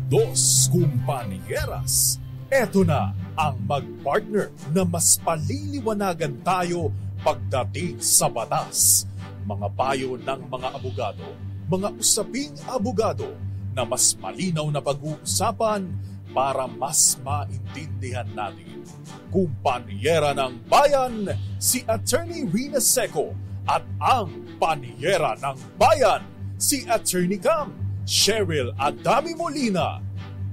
Dos Kumpanieras. Eto na ang mag-partner na mas paliliwanagan tayo pagdating sa batas. Mga payo ng mga abogado, mga usaping abogado na mas malinaw na pag-uusapan para mas maintindihan natin. Kumpanyera ng Bayan, si Attorney Rina Seco at ang Panyera ng Bayan, si Attorney Cam, Cheryl Adami Molina.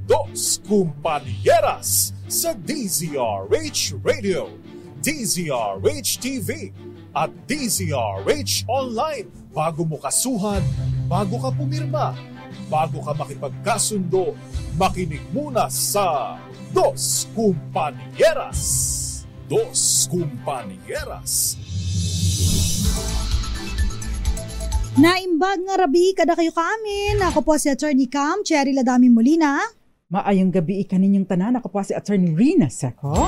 Dos Kumpanieras sa DZRH Radio, DZRH TV at DZRH Online. Bago mo kasuhan, bago ka pumirma, bago ka makipagkasundo, makinig muna sa Dos Kumpanieras. Dos Kumpanieras. Naimbag nga rabi kada kayo kaamin. Ako po si Attorney Cam, Cheryl Adami Molina. Maayong gabi kaninyong tanan. Ako po si Attorney Rina Seco.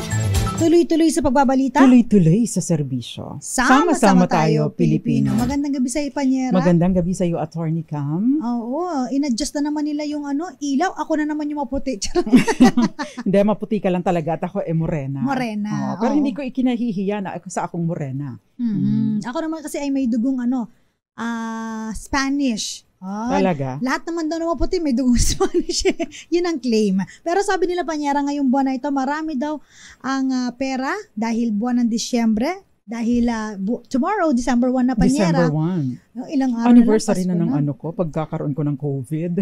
Tuloy-tuloy sa pagbabalita. Tuloy-tuloy sa serbisyo. Sama-sama tayo, Pilipino. Magandang gabi sa iyo, Panyera. Magandang gabi sa iyo, Attorney Cam. Oo, in-adjust na naman nila yung ilaw. Ako na naman yung maputi. Hindi, maputi ka lang talaga at ako morena. Morena. Pero hindi ko ikinahihiya na ako sa akong morena. Ako naman kasi ay may dugong Spanish. Talaga? Lahat naman daw na maputi may dugong Spanish. Yun ang claim. Pero sabi nila, Panyera, ngayong buwan na ito, marami daw ang pera dahil buwan ng Disyembre. Dahil tomorrow, December 1 na, Panyera. December 1. Ilang araw Anniversary na lang, ng ano ko, pagkakaroon ko ng COVID.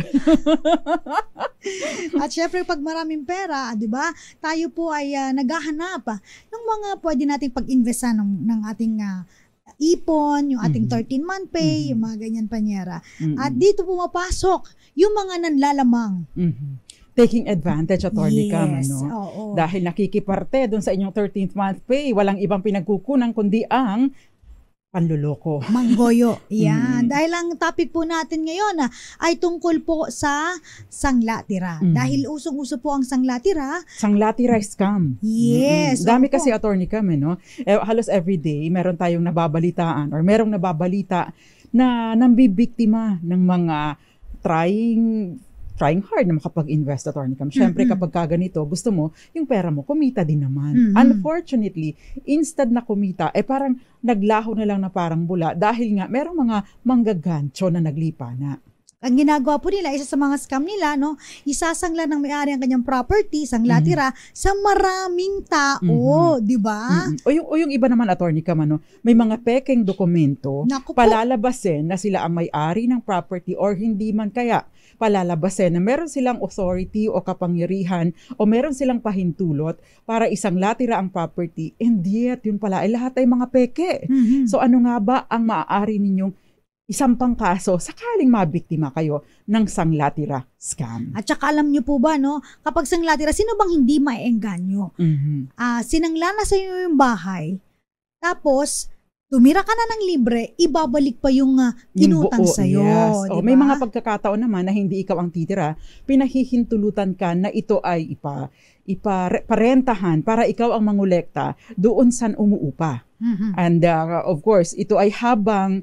At syempre, pag maraming pera, di ba, tayo po ay naghahanap ng mga pwede nating pag-investan ng ating ipon, yung ating 13-month pay, yung mga ganyan, Panyera. At dito pumapasok yung mga nanlalamang. Taking advantage, Attorney Cam, oo. Dahil nakikiparte doon sa inyong 13th month pay, walang ibang pinagkukunan kundi ang panluloko. Manggoyo. Yan. Dahil ang topic po natin ngayon ay tungkol po sa sanglatira. Dahil usong-uso po ang sanglatira. Sanglatira scam. Yes. Dami kasi, Attorney Cam, halos everyday meron tayong nababalitaan or merong nababalita na nambibiktima ng mga trying hard na makapag-invest, Attorney Cam. Siyempre, kapag kaganito, gusto mo, yung pera mo, kumita din naman. Unfortunately, instead na kumita, parang naglaho na lang na parang bula dahil nga, merong mga manggagancho na naglipa na. Ang ginagawa po nila, isa sa mga scam nila, isasangla ng may-ari ang kanyang property, sanglatira, sa maraming tao, di ba? O yung iba naman, Attorney Cam, may mga pekeng dokumento, palalabasin na sila ang may-ari ng property or hindi man kaya palalabasin na meron silang authority o kapangyarihan o meron silang pahintulot para isang latira ang property, and yet yun pala ay lahat ay mga peke. So ano nga ba ang maaari ninyong isampang kaso sakaling mabiktima kayo ng sanglatira scam? At saka alam nyo po ba, kapag sanglatira, sino bang hindi maeengganyo? Sinangla na sa iyo yung bahay, tapos tumira ka na ng libre, ibabalik pa yung inutang sa'yo. Yes. Diba? May mga pagkakataon naman na hindi ikaw ang titira, pinahihintulutan ka na ito ay iparentahan para ikaw ang mangolekta doon saan umuupa. And of course, ito ay habang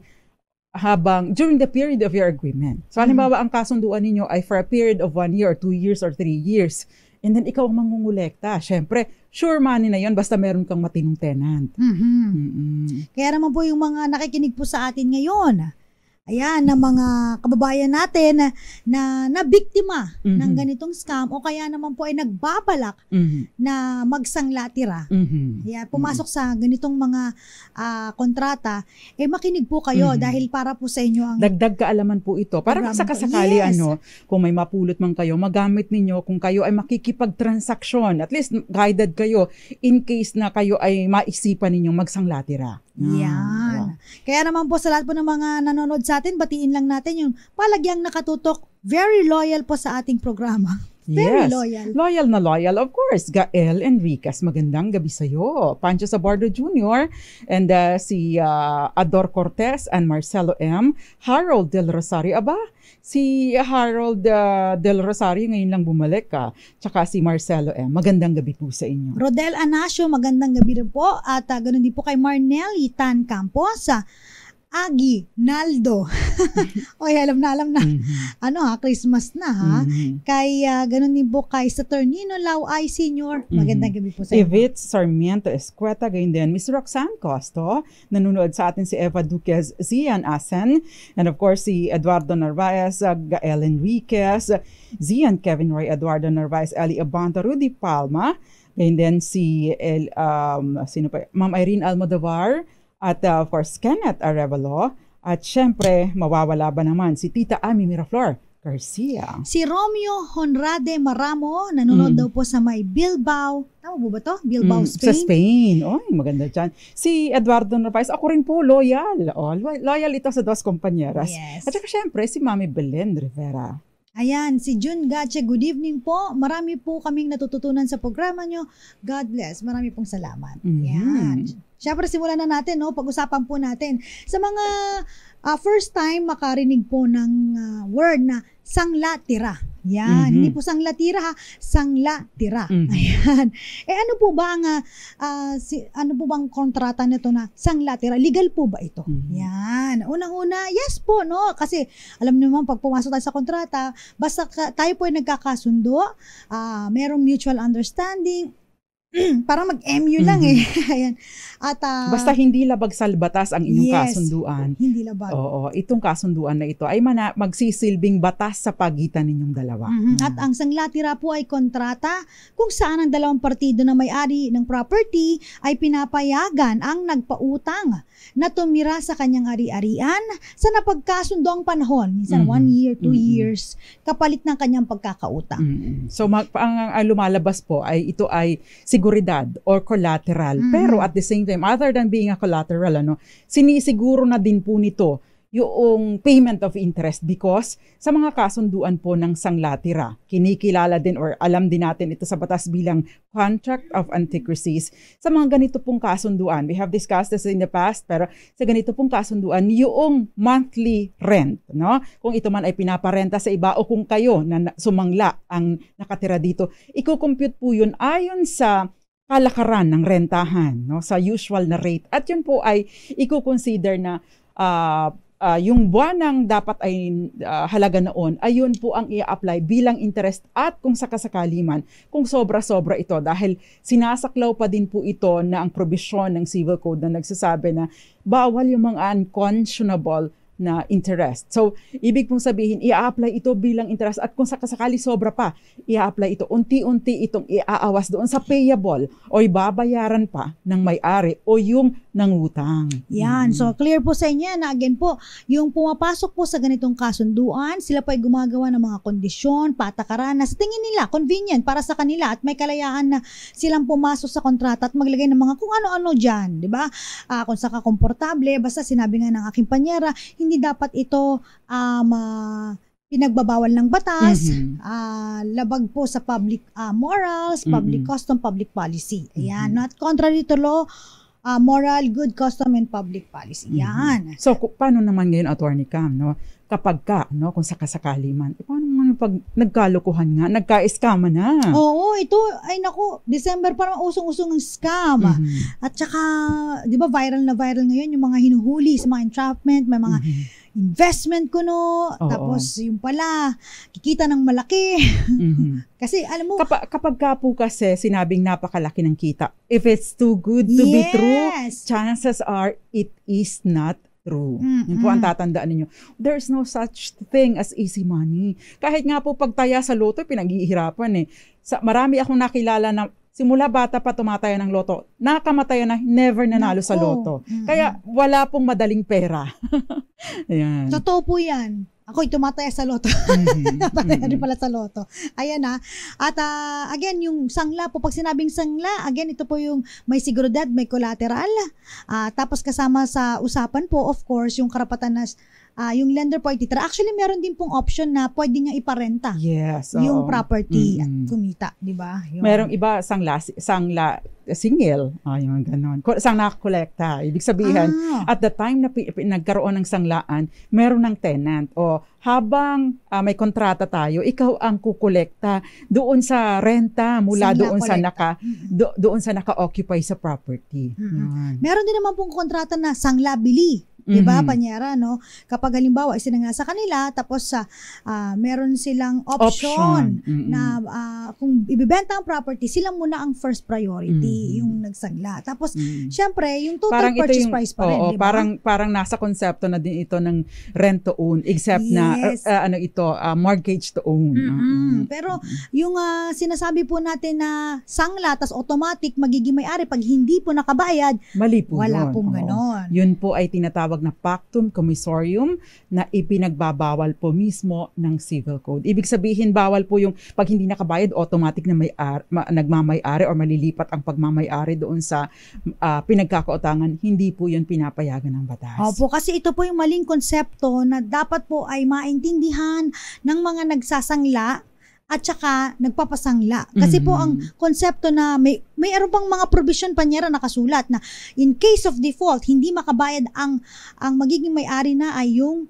during the period of your agreement. So halimbawa, ang kasunduan ninyo ay for a period of 1 year or 2 years or 3 years. And then ikaw ang mangungulekta. Siyempre, sure money na yon basta meron kang matinong tenant. Kaya naman po yung mga nakikinig po sa atin ngayon, ayan, na mga kababayan natin na nabiktima ng ganitong scam o kaya naman po ay nagbabalak na magsanglatira. Ayan, pumasok sa ganitong mga kontrata, makinig po kayo dahil para po sa inyo ang dagdag kaalaman po ito. Para sa kasakali, kung may mapulot man kayo, magamit ninyo kung kayo ay makikipagtransaksyon. At least guided kayo in case na kayo ay maisipan ninyong magsanglatira. Yan. Kaya naman po sa lahat po ng mga nanonood sa atin, batiin lang natin yung palagyang nakatutok, very loyal po sa ating programa. Very loyal. Loyal na loyal, of course. Gael Enriquez, magandang gabi sa'yo. Pancho Sabardo Jr. and si Ador Cortez and Marcelo M. Harold Del Rosario. Aba, si Harold Del Rosario ngayon lang bumalik tsaka si Marcelo M. Magandang gabi po sa inyo. Rodel Anasio, magandang gabi rin po. At ganun din po kay Marnelly Tan Campos. Aguinaldo. Oy, alam na. Christmas na ha. Kay ganun din po kay Saturnino Lauay Sr. Magandang gabi po sa inyo. Evit Sarmiento Escueta, ganyan din. Miss Roxanne Costo, nanonood sa atin si Eva Duquez, Zian Asen, and of course si Eduardo Narvaez, Gael Enriquez, Zian Kevin Roy, Eduardo Narvaez, Eli Abanta, Rudy Palma, and then si Ma'am Irene Almodovar, at of course Kenneth Arevalo, at syempre mawawala ba naman si Tita Ami Miraflor Garcia. Si Romeo Honrade Maramo, nanonood daw po sa may Bilbao. Tama po ba to? Bilbao, Spain? Sa Spain. Oy, maganda dyan. Si Eduardo Narvaez, ako rin po, loyal. Loyal ito sa Dos Compañeras. Yes. At saka syempre si Mami Belen Rivera. Ayan, si June Gache, good evening po. Marami po kaming natututunan sa programa nyo. God bless. Marami pong salamat. Ayan. Siyempre, simulan na natin, no? Pag-usapan po natin. Sa mga first time makarinig po ng word na sangla-tira. Yan. Hindi po sangla-tira ha, sangla-tira. Ayan. Ano po ba ang ano po bang kontrata nito na sangla-tira? Legal po ba ito? Yan. Unang-una, yes po, no? Kasi alam niyo naman, pag pumasok tayo sa kontrata, basta tayo po ay nagkakasundo, merong mutual understanding, parang mag-MU lang eh. Ayan. At, basta hindi labag sa batas ang inyong yes, kasunduan. Hindi labag. Oo, itong kasunduan na ito ay magsisilbing batas sa pagitan ninyong dalawa. At ang sangla-tira po ay kontrata kung saan ang dalawang partido na may-ari ng property ay pinapayagan ang nagpautang na tumira sa kanyang ari-arian sa napagkasundo ang panahon. Minsan 1 year, 2 years, kapalit ng kanyang pagkakautang. So ang lumalabas po ay ito ay seguridad or collateral. Pero at the same time, other than being a collateral, sinisiguro na din po nito yung payment of interest because sa mga kasunduan po ng sanglatira, kinikilala din or alam din natin ito sa batas bilang contract of antiquities. Sa mga ganito pong kasunduan, we have discussed this in the past, pero sa ganito pong kasunduan, yung monthly rent, no? Kung ito man ay pinaparenta sa iba o kung kayo na sumangla ang nakatira dito, i-compute po yun ayon sa kalakaran ng rentahan, no? Sa usual na rate. At yun po ay i-consider na yung buwanang dapat ay halaga noon, ayun po ang i-apply bilang interest at kung sakasakali man, kung sobra-sobra ito dahil sinasaklaw pa din po ito na ang probisyon ng Civil Code na nagsasabi na bawal yung mga unconscionable na interest. So, ibig pong sabihin, i-apply ito bilang interest at kung sakasakali sobra pa, i-apply ito. Unti-unti itong i-aawas doon sa payable o ibabayaran pa ng may-ari o yung nangutang. Yan. So, clear po sa inyo na again po, yung pumapasok po sa ganitong kasunduan, sila pa ay gumagawa ng mga kondisyon, patakaran na sa tingin nila, convenient para sa kanila at may kalayaan na silang pumasok sa kontrata at maglagay ng mga kung ano-ano dyan. Diba? Kung saka komportable, basta sinabi nga ng aking panyera, hindi dapat ito pinagbabawal ng batas, labag po sa public morals, public custom, public policy. Ayan, not contrary to law, moral, good custom, and public policy. Yan. So, paano naman ngayon, Attorney Cam, no? Kapag no, kung sakasakali man, paano naman pag nagkalokohan nga, nagka-scam na? Oo, ito, ay naku, December parang usong-usong ng scam. At saka, di ba viral na viral ngayon, yung mga hinuhuli sa mga entrapment, may mga investment kuno, tapos yung pala, kikita ng malaki. Kasi alam mo, kapag ka po kasi sinabing napakalaki ng kita, if it's too good to be true, chances are it is not true. Yun po ang tatandaan ninyo. There's no such thing as easy money. Kahit nga po pagtaya sa loto, pinaghihirapan eh. Marami akong nakilala na simula bata pa tumataya ng loto, nakamataya na, never nanalo sa loto. Kaya wala pong madaling pera. Ayan. Totoo po yan. Ako'y tumataya sa loto. Tumataya rin pala sa loto. Ayan na. At again, yung sangla po, pag sinabing sangla, again, ito po yung may seguridad, may collateral. Tapos kasama sa usapan po, of course, yung karapatan na yung lender po ay titira. Actually, meron din pong option na pwede niya iparenta. Yes. Yung property at kumita, di ba? Merong iba, sangla singil, yung ganon. Sangla kolekta. Ibig sabihin, at the time na nagkaroon ng sanglaan, meron ng tenant o habang may kontrata tayo, ikaw ang kukolekta doon sa renta mula doon sa naka-occupy sa property. Meron din naman pong kontrata na sangla bili. 'Di ba, Panyera, no? Kapag halimbawa isinangasa sa kanila tapos meron silang option na kung ibebenta ang property, sila muna ang first priority, yung nagsangla. Tapos syempre, yung total purchase price pa rin, 'di ba? Parang nasa konsepto na din ito ng rent to own except na mortgage to own. Pero yung sinasabi po natin na sangla tas automatic magiging may-ari pag hindi po nakabayad, mali po wala yun. pong ganon. Yun po ay tinatawag na pactum commissorium na ipinagbabawal po mismo ng civil code. Ibig sabihin, bawal po yung pag hindi nakabayad, automatic na nagmamay-ari or malilipat ang pagmamay-ari doon sa pinagkakautangan. Hindi po yun pinapayagan ng batas. Opo, kasi ito po yung maling konsepto na dapat po ay maintindihan ng mga nagsasangla at saka nagpapasangla. Kasi po ang konsepto na mayroon pang mga provision, Panyera, nakasulat na in case of default, hindi makabayad ang magiging may-ari na ay yung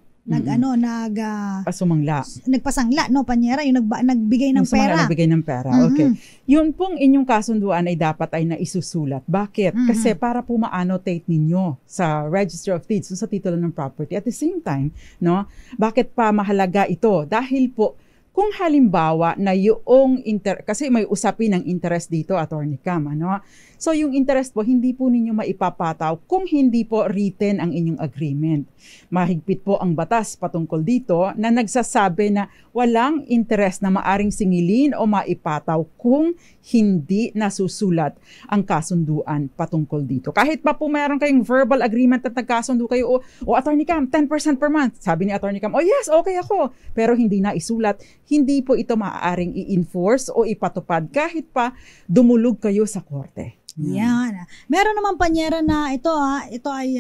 nagpasangla, no, Panyera, yung nagbigay ng pera. Nagbigay ng pera. Okay. Yun pong inyong kasunduan ay dapat ay naisusulat. Bakit? Kasi para po ma-annotate ninyo sa Register of Deeds, sa titulo ng property. At the same time, no, bakit pa mahalaga ito? Dahil po kung halimbawa na yung kasi may usapin ng interest dito, Attorney Cam, ano? So yung interest po, hindi po ninyo maipapataw kung hindi po written ang inyong agreement. Mahigpit po ang batas patungkol dito na nagsasabi na walang interest na maaring singilin o maipataw kung hindi nasusulat ang kasunduan patungkol dito. Kahit pa po meron kayong verbal agreement at nagkasundo kayo, o Attorney Cam, 10% per month. Sabi ni Attorney Cam, oh yes, okay ako. Pero hindi na isulat, hindi po ito maaaring i-enforce o ipatupad kahit pa dumulog kayo sa korte. Yan. Meron naman, Panyera, na ito ay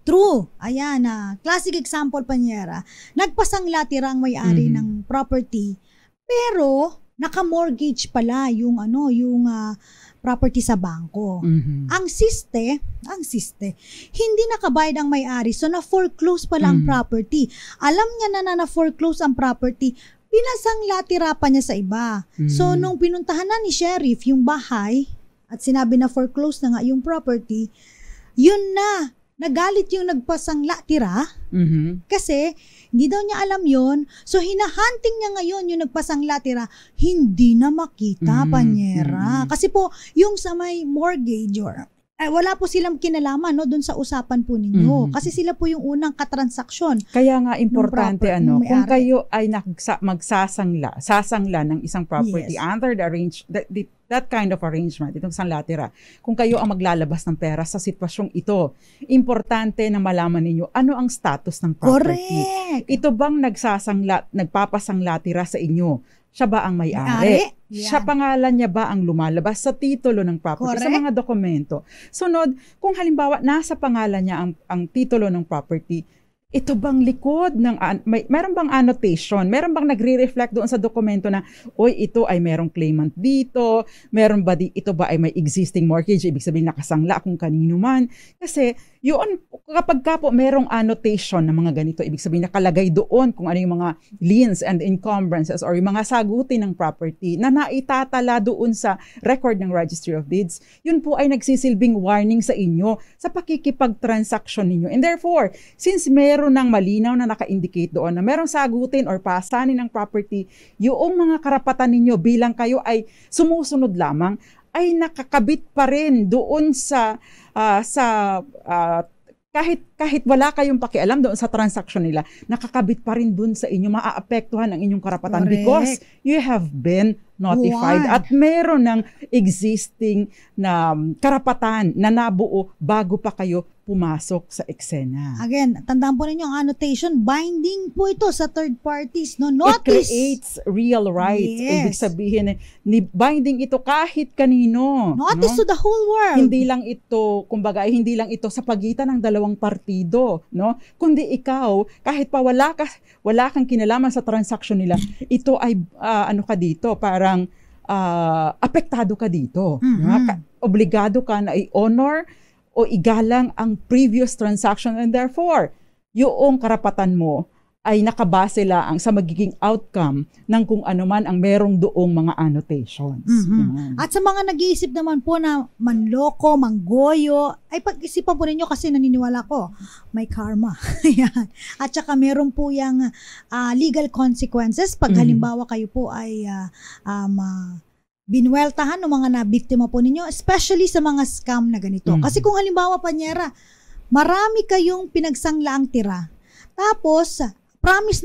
true. Ayan, classic example, Panyera. Nagpasangla tirang may-ari ng property, pero naka-mortgage pala yung property sa bangko. Ang siste, hindi nakabayad ang may-ari, so na-foreclose pala ang property. Alam niya na na-foreclose ang property, pinasangla tira pa niya sa iba. So nung pinuntahan na ni sheriff yung bahay at sinabi na foreclose na nga yung property, yun na, nagalit yung nagpasangla tira kasi hindi daw niya alam yon. So hinahunting niya ngayon yung nagpasangla tira, hindi na makita, Panyera. Kasi po yung sa may mortgage wala po silang kinalaman, no, doon sa usapan po ninyo. Kasi sila po yung unang katransaksyon. Kaya nga importante kung kayo ay sasangla ng isang property under that kind of arrangement, itong sanglatira, kung kayo ang maglalabas ng pera sa sitwasyong ito, importante na malaman ninyo ano ang status ng property. Correct. Ito bang nagpapasanglatira sa inyo? Siya ba ang may-ari? Siya, pangalan niya ba ang lumalabas sa titulo ng property, sa mga dokumento? Sunod, kung halimbawa nasa pangalan niya ang titulo ng property, ito bang likod ng meron bang annotation? Meron bang nagre-reflect doon sa dokumento na ito ay merong claimant dito, meron ba ito ba ay may existing mortgage, ibig sabihin nakasangla kung kanino man? Kasi yun, kapag ka po merong annotation ng mga ganito, ibig sabihin nakalagay doon kung ano yung mga liens and encumbrances or yung mga sagutin ng property na naitatala doon sa record ng Registry of Deeds, yun po ay nagsisilbing warning sa inyo sa pakikipag-transaction ninyo. And therefore, since meron ng malinaw na naka-indicate doon na merong sagutin or pasanin ng property, yung mga karapatan ninyo bilang kayo ay sumusunod lamang, ay nakakabit pa rin doon sa kahit wala kayong pakialam doon sa transaction nila, nakakabit pa rin doon sa inyo, maaapektuhan ang inyong karapatan. Correct. Because you have been notified at meron ng existing na karapatan na nabuo bago pa kayo pumasok sa eksena. Again, tandaan po ninyo ang annotation, binding po ito sa third parties, no? Notice. It creates real rights. Yes. Ibig sabihin, binding ito kahit kanino. Notice to the whole world. Hindi lang ito sa pagitan ng dalawang partido, no? Kundi ikaw, kahit pa wala kang kinalaman sa transaction nila, ito ay parang apektado ka dito. Obligado ka na i-honor o igalang ang previous transaction, and therefore, yung karapatan mo ay nakabase lang sa magiging outcome ng kung ano man ang merong doong mga annotations. Yan. At sa mga nag-iisip naman po na manloko, manggoyo, ay pag-isipan po ninyo kasi naniniwala ko, may karma. Yan. At saka meron po yung legal consequences pag halimbawa kayo po ay binweltahan ng mga nabiktima po ninyo, especially sa mga scam na ganito. Kasi kung halimbawa, Panyera, marami kayong pinagsanglaang tira, tapos promise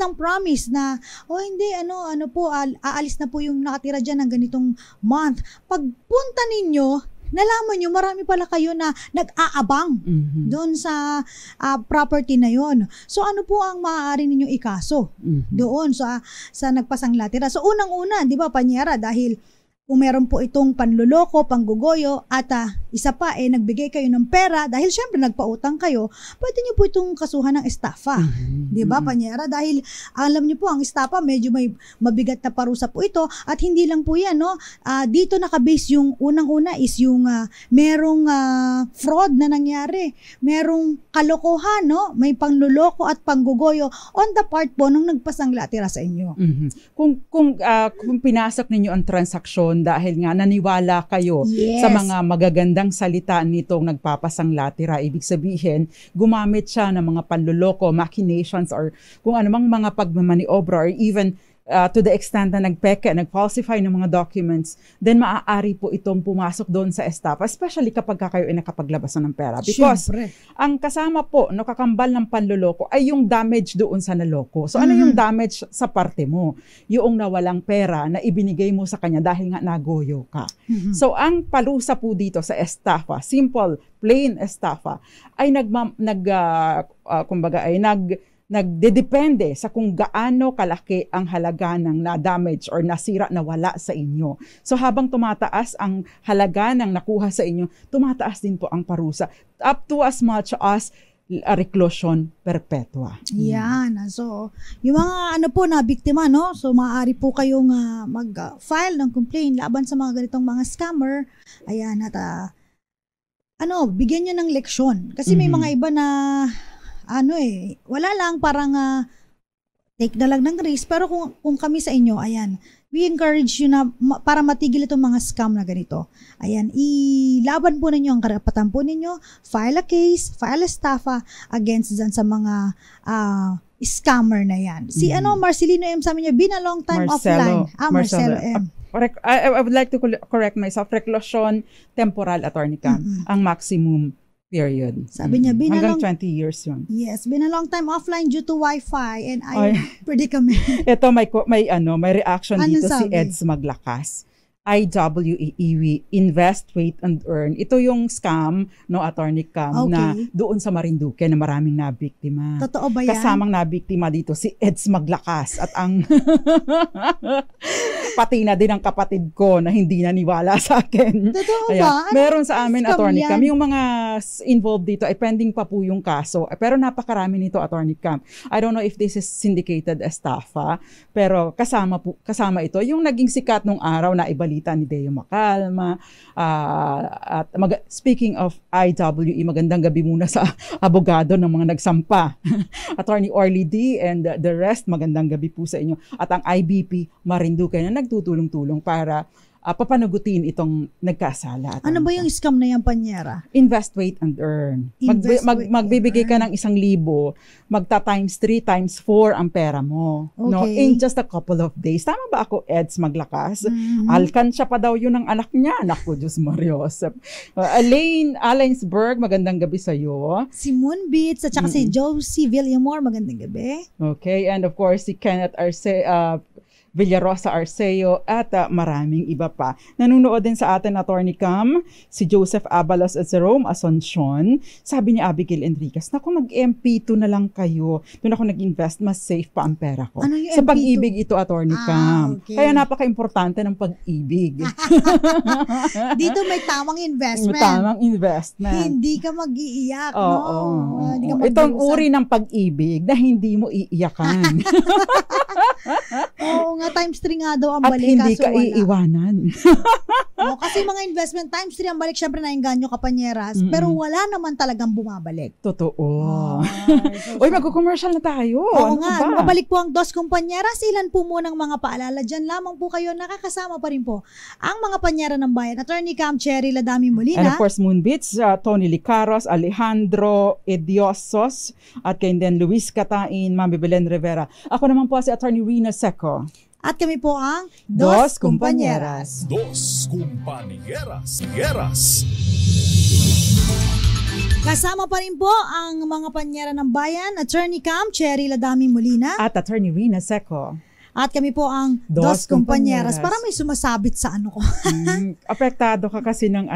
na, hindi, ano po, aalis na po yung nakatira dyan ng ganitong month. Pagpunta ninyo, nalaman nyo, marami pala kayo na nag-aabang doon sa property na yon. So, ano po ang maaari ninyong ikaso doon sa nagpasangla-tira? So, unang-una, di ba, Panyera, dahil kung meron po itong panluloko, panggugoyo, at isa pa, nagbigay kayo ng pera, dahil syempre nagpautang kayo, pwede nyo po itong kasuhan ng estafa. Di ba, Panyera? Dahil alam nyo po, ang estafa, medyo may mabigat na parusa po ito, at hindi lang po yan, no? Dito nakabase yung unang-una is yung merong fraud na nangyari, merong kalokohan, no? May panluloko at panggugoyo on the part po nung nagpasangla-tira sa inyo. Kung pinasok ninyo ang transaksyon dahil nga naniwala kayo sa mga magagandang salita nitong nagpapasangla-tira, ibig sabihin, gumamit siya ng mga panluloko, machinations, or kung anumang mga pagmamaniobra, or even to the extent na nag-falsify ng mga documents, then maaari po itong pumasok doon sa estafa, especially kapag kayo ay nakapaglabasan ng pera. Because ang kasama po, kakambal ng panluloko ay yung damage doon sa naloko. So ano yung damage sa parte mo? Yung nawalang pera na ibinigay mo sa kanya dahil nga nagoyo ka. So ang parusa po dito sa estafa, simple, plain estafa, ay nagdedepende sa kung gaano kalaki ang halaga ng na-damage or nasira na wala sa inyo. So habang tumataas ang halaga ng nakuha sa inyo, tumataas din po ang parusa. Up to as much as reclusion perpetua. Yan. So, yung mga na biktima, no? So, maaari po kayong mag-file ng complaint laban sa mga ganitong mga scammer. Ayan, at bigyan nyo ng leksyon. Kasi may mga iba na wala lang, parang take na lang ng risk. Pero kung kami sa inyo, ayan, we encourage you na para matigil itong mga scam na ganito. Ayan, ilaban po ninyo ang karapatan po ninyo, file a case, file a estafa against dyan sa mga scammer na yan. Si Marcelino M. sabi niya, been a long time offline. Marcelo M. I would like to correct myself. Reclusion temporal, Attorney Cam, ang maximum period. Sabi niya, hanggang 20 years yun. Yes, been a long time offline due to Wi-Fi and predicament. Ito may reaction dito si Eds Maglakas. IWEEW, Invest, Wait, and Earn. Ito yung scam, Attorney Cam, na doon sa Marinduque na maraming nabiktima. Totoo ba yan? Kasamang nabiktima dito si Eds Maglakas at ang pati na din ang kapatid ko na hindi naniwala sa akin. Totoo ba? Meron sa amin, Attorney Cam, yung mga involved dito ay pending pa po yung kaso. Pero napakarami nito, Attorney Cam. I don't know if this is syndicated estafa, pero kasama ito. Yung naging sikat nung araw na ibalita ni Deo Macalma. At speaking of IWE, magandang gabi muna sa abogado ng mga nagsampa. Attorney Orly D and the rest, magandang gabi po sa inyo. At ang IBP Marinduque na nagtutulong-tulong para papanagutin itong nagkasala. Ano ba yung scam na yan, Panyera? Invest, Wait, and Earn. Magbibigay ka ng 1,000, magta times 3 times 4 ang pera mo. In just a couple of days. Tama ba ako, Eds Maglakas? Alkansya pa daw yun ng anak niya. Naku, Diyos Marios. Elaine Allensberg, magandang gabi sa iyo. Si Moonbeats at saka si Josie Villamor, magandang gabi. Okay, and of course, si Kenneth Villarosa Arceo at maraming iba pa. Nanunood din sa atin, Attorney Cam, si Joseph Abalos at Jerome Asuncion. Sabi ni Abigail Enriquez, naku, mag-MP2 na lang kayo. Doon ako nag-invest, mas safe pa ang pera ko. Ano yung sa MP2? pag-ibig ito, Attorney Cam. Okay. Kaya napaka-importante ng pag-ibig. Dito may tamang investment. Tamang investment. Hindi ka mag-iiyak, Itong uri ng pag-ibig na hindi mo iiyakan. Oo nga, times 3 nga daw ang at balik. hindi ka iiwanan. Kasi mga investment times 3 ang balik, syempre nainganyo kapanyeras, pero wala naman talagang bumabalik. Totoo. Uy, magko-commercial na tayo. Oo Ano nga, ba? mabalik po ang Dos Kumpanyeras. Ilan po munang mga paalala. Diyan lamang po kayo, nakakasama pa rin po ang mga panyera ng bayan. Attorney Cam Cherry Ladami And Molina. of course, Moonbeats, Tony Licaros, Alejandro Ediosos, at kay then Luis Catain, Mami Belen Rivera. Ako naman po si Attorney Rina Seco. At kami po ang Dos Kumpanyeras. Dos Compañeras. Yeras. Kasama pa rin po ang mga panyera ng bayan, Attorney Cam Cherry Ladami Molina. At Attorney Rina Seco. At kami po ang Dos Dos Kumpanyeras. Compañeras. Para may sumasabit sa ano ko. Apektado ka kasi ng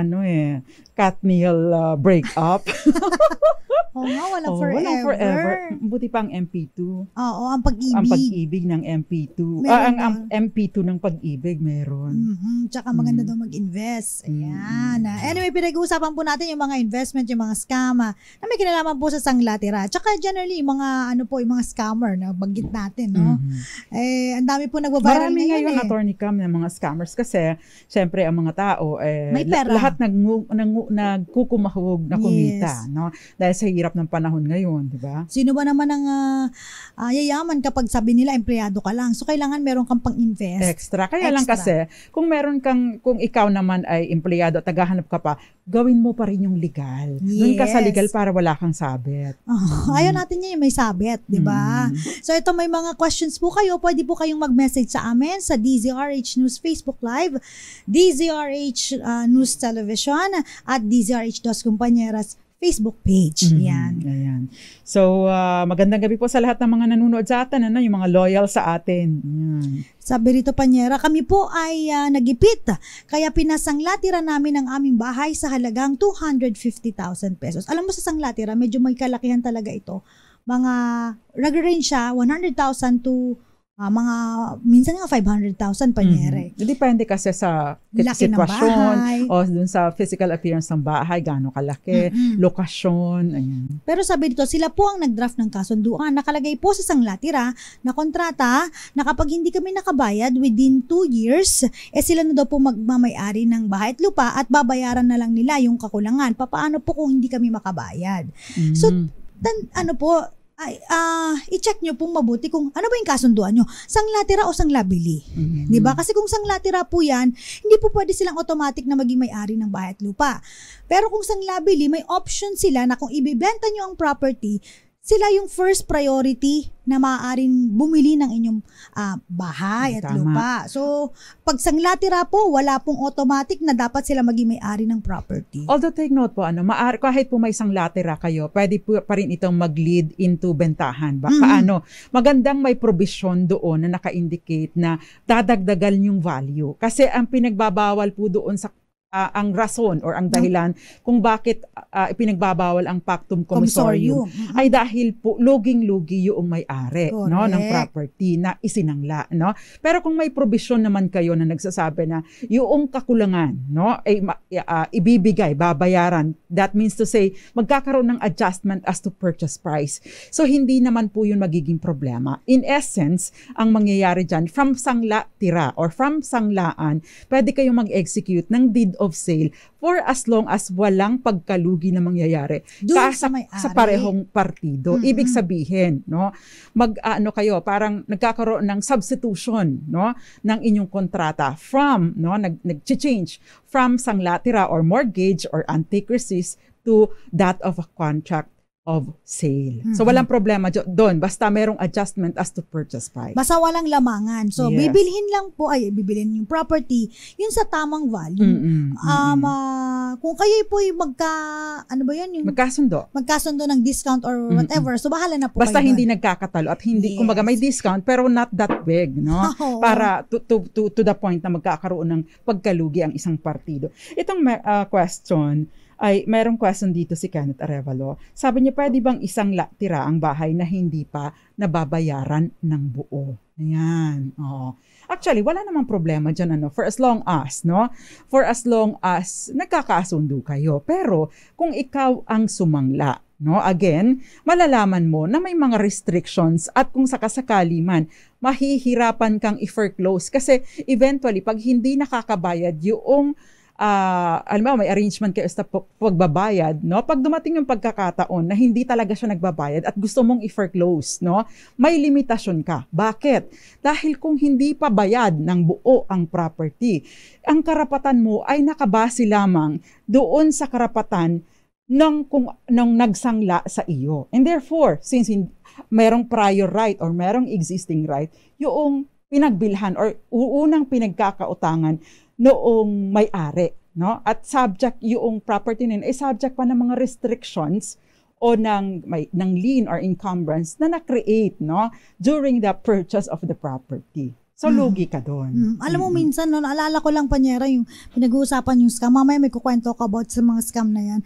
Katniel breakup. Oo nga, walang Oh, forever. walang forever. Buti pa ang MP2. Oo, ang pag-ibig. Ang pag-ibig ng MP2. Meron Ang MP2 ng pag-ibig meron. Tsaka maganda daw mag-invest. Ayan. Anyway, pinag-uusapan po natin yung mga investment, yung mga scam na may kinalaman po sa sanglatira. Tsaka generally, yung mga scammer na banggit natin, no? Ang dami po nagbabaral Marami ngayon ngayon attorney cam ng mga scammers kasi syempre ang mga tao may pera. lahat nagkukumahog na kumita, no? Dahil sa hirap ng panahon ngayon, di ba? Sino ba naman ang yayaman kapag sabi nila empleyado ka lang? So kailangan meron kang pang-invest. Extra. Kaya lang kasi kung ikaw naman ay empleyado at tagahanap ka pa, gawin mo pa rin yung legal. Doon ka sa legal para wala kang sabit. Ayaw natin niya yung may sabit, di ba? So ito, may mga questions po kayo. Pwede po kayong mag-message sa amin sa DZRH News Facebook Live, DZRH News Television, at DZRH Dos Compañeras Facebook page. Yan. Ayan. So, magandang gabi po sa lahat ng mga nanonood sa atin, yung mga loyal sa atin. Ayan. Sabi rito, Panyera, kami po ay nagipit. Kaya pinasanglatira namin ang aming bahay sa halagang 250,000 pesos. Alam mo sa sanglatira, medyo may kalakihan talaga ito. Nag-range siya 100,000 to minsan nga 500,000 Panyere. Depende kasi sa Laki sitwasyon o dun sa physical appearance ng bahay, gaano kalaki, lokasyon, ayan. Pero sabi dito, sila po ang nag-draft ng kasunduan. Nakalagay po sa sanglatira na kontrata na kapag hindi kami nakabayad within 2 years, sila na daw po magmamayari ng bahay at lupa at babayaran na lang nila yung kakulangan. Papaano po kung hindi kami makabayad? So, i-check nyo pong mabuti kung ano ba yung kasunduan nyo. Sanglatira o sanglabili. Diba? Kasi kung sanglatira po yan, hindi po pwede silang automatic na maging may-ari ng bahay at lupa. Pero kung sanglabili, may option sila na kung ibibenta nyo ang property, sila yung first priority na maaaring bumili ng inyong bahay at lupa. So, pag sanglatira po, wala pong automatic na dapat sila maging may-ari ng property. Although take note po, kahit po may sanglatira kayo, pwede po pa rin itong mag-lead into bentahan. Paano? Magandang may provision doon na naka-indicate na dadagdagan yung value. Kasi ang pinagbabawal po doon sa ang rason or ang dahilan kung bakit ipinagbabawal ang pactum commissorium ay dahil po luging-lugi yung may-ari, no, ng property na isinangla, no? Pero kung may provision naman kayo na nagsasabi na yung kakulangan, no, ay ibibigay, babayaran, that means to say magkakaroon ng adjustment as to purchase price. So hindi naman po yun magiging problema. In essence, ang mangyayari dyan, from sangla-tira or from sanglaan, pwede kayong mag-execute ng deed of sale for as long as walang pagkalugi na mangyayari sa parehong partido. Ibig sabihin, no, kayo parang nagkakaroon ng substitution, no, ng inyong kontrata from, no, nag-change from sanglatira or mortgage or antique resist to that of a contract of sale. So walang problema doon, basta merong adjustment as to purchase price. Basta walang lamangan. So bibilhin yung property yun sa tamang value. Kung kayo po yung magkasundo ng discount or whatever, so bahala na po basta kayo hindi nagkakatalo at hindi kumbaga may discount pero not that big, no? Para to the point na magkakaroon ng pagkalugi ang isang partido. Itong question ay merong question dito si Kenneth Arevalo. Sabi niya, pwede bang isang tira ang bahay na hindi pa nababayaran ng buo? Ayan. Actually, wala namang problema dyan, for as long as nagkakasundo kayo. Pero kung ikaw ang sumangla, no? Again, malalaman mo na may mga restrictions at kung sakasakali man, mahihirapan kang i-foreclose kasi eventually, pag hindi nakakabayad yung alam mo, may arrangement kayo sa pagbabayad, no? Pag dumating yung pagkakataon na hindi talaga siya nagbabayad at gusto mong i-foreclose, no? May limitasyon ka. Bakit? Dahil kung hindi pa bayad ng buo ang property, ang karapatan mo ay nakabase lamang doon sa karapatan ng nagsangla sa iyo. And therefore, since merong prior right or merong existing right, yung pinagbilhan or unang pinagkakautangan noong may-ari, no? At subject yung property nila ay subject pa ng mga restrictions o ng lien or encumbrance na na-create, no, during the purchase of the property. So lugi ka doon. Alam mo minsan, no, naalala ko lang Panyera yung pinag-uusapan yung scam. Mamaya may kukwento ka about sa mga scam na yan.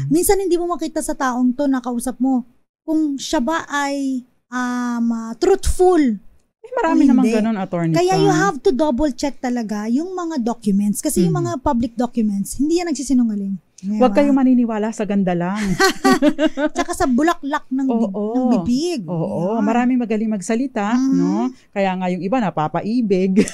Minsan hindi mo makita sa taong to na kausap mo kung siya ba ay truthful. Marami namang ganun, attorney. Kaya you have to double check talaga yung mga documents. Kasi yung mga public documents, hindi yan nagsisinungaling. Diba? Huwag kayong maniniwala sa ganda lang. Tsaka sa bulaklak ng bibig. Oo, maraming magaling magsalita, no? Kaya nga yung iba napapaibig.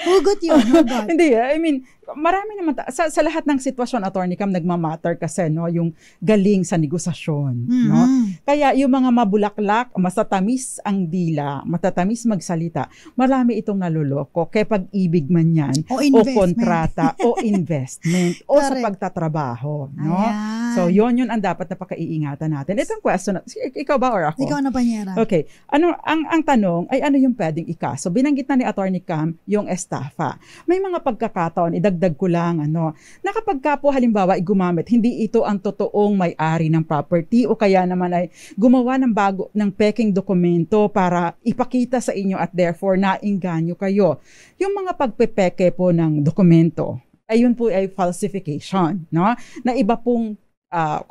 Hugot yun. Hugot. Hindi, I mean, marami naman, sa lahat ng sitwasyon, attorney Cam, nagmamatter kasi, no, yung galing sa negosasyon, no? Kaya yung mga mabulaklak, matatamis ang dila, matatamis magsalita, marami itong naluloko, kaya pag-ibig man yan, o kontrata, o investment, o sa pagtatrabaho, no? Ayan. So, yun ang dapat na pakaiingatan natin. Itong question, ikaw ba or ako? Ikaw na, Panyera. Okay. Ang tanong ay ano yung pwedeng ikaso? Binanggit na ni attorney Cam yung estafa. May mga pagkakataon, idagdag ko lang, na kapag ka po halimbawa gumamit, hindi ito ang totoong may-ari ng property o kaya naman ay gumawa ng peking dokumento para ipakita sa inyo at therefore nainganyo kayo. Yung mga pagpepeke po ng dokumento, ayun po ay falsification, no? Na iba pong,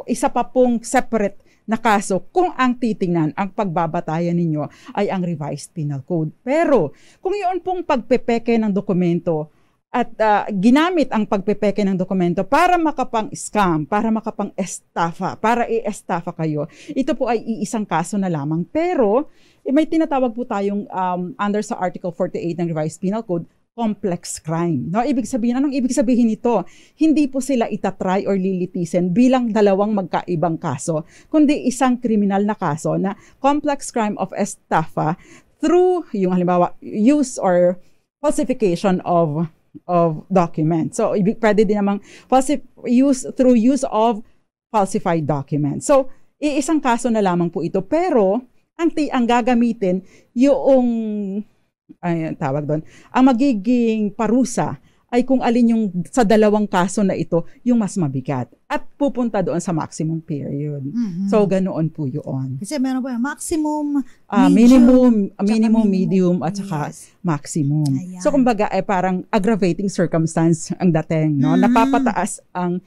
isa pa pong separate na kaso kung ang titingnan, ang pagbabatayan ninyo ay ang revised penal code. Pero kung yun pong pagpepeke ng dokumento at ginamit ang pagpepeke ng dokumento para makapang-scam, para makapang-estafa, para i-estafa kayo, ito po ay iisang kaso na lamang. Pero may tinatawag po tayong under sa Article 48 ng revised penal code, complex crime. No, anong ibig sabihin nito? Hindi po sila itatry or lilitisin bilang dalawang magkaibang kaso, kundi isang kriminal na kaso na complex crime of estafa through yung halimbawa use or falsification of documents. So pwede din namang use of falsified documents. So iisang kaso na lamang po ito, pero ang gagamitin yung tawag doon, ang magiging parusa ay kung alin yung sa dalawang kaso na ito yung mas mabigat at pupunta doon sa maximum period. So ganoon po yun. Kasi meron po yung maximum, minimum, medium at saka maximum. Ayan. So kumbaga ay parang aggravating circumstance ang dating, no? Napapataas ang